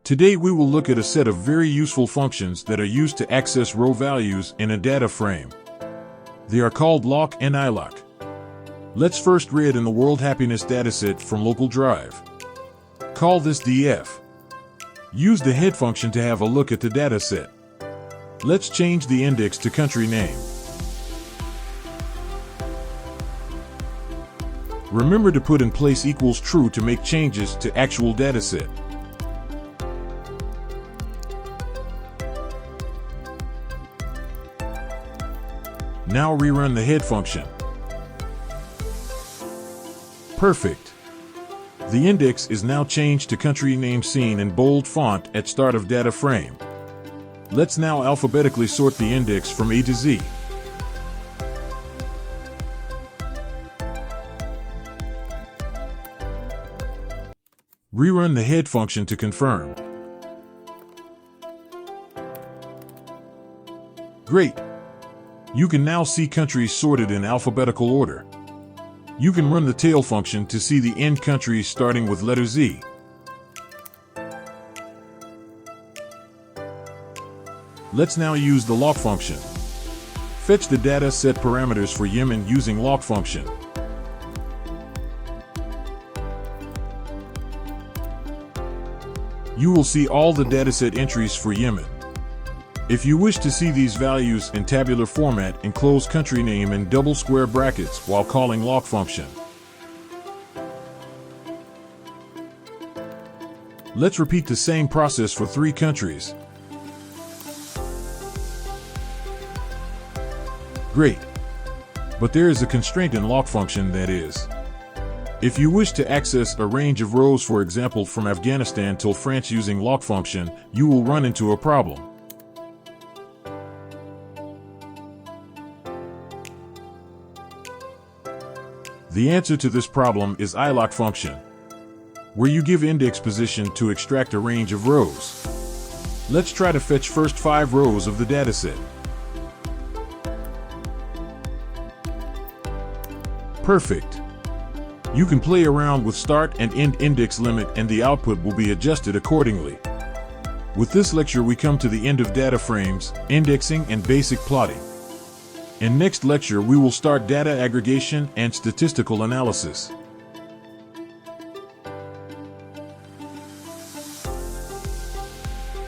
Today we will look at a set of very useful functions that are used to access row values in a data frame. They are called loc and iloc. Let's first read in the World Happiness dataset from local drive. Call this df. Use the head function to have a look at the dataset. Let's change the index to country name. Remember to put in place equals true to make changes to actual dataset. Now rerun the head function. Perfect. The index is now changed to country name seen in bold font at start of data frame. Let's now alphabetically sort the index from A to Z. Rerun the head function to confirm. Great! You can now see countries sorted in alphabetical order. You can run the tail function to see the end countries starting with letter Z. Let's now use the loc function. Fetch the data set parameters for Yemen using loc function. You will see all the dataset entries for Yemen. If you wish to see these values in tabular format, enclose country name in double square brackets while calling loc function. Let's repeat the same process for 3 countries. Great. But there is a constraint in loc function, that is, if you wish to access a range of rows, for example from Afghanistan till France using loc function, you will run into a problem. The answer to this problem is iloc function, where you give index position to extract a range of rows. Let's try to fetch first 5 rows of the dataset. Perfect. You can play around with start and end index limit and the output will be adjusted accordingly. With this lecture we come to the end of data frames, indexing and basic plotting. In next lecture we will start data aggregation and statistical analysis.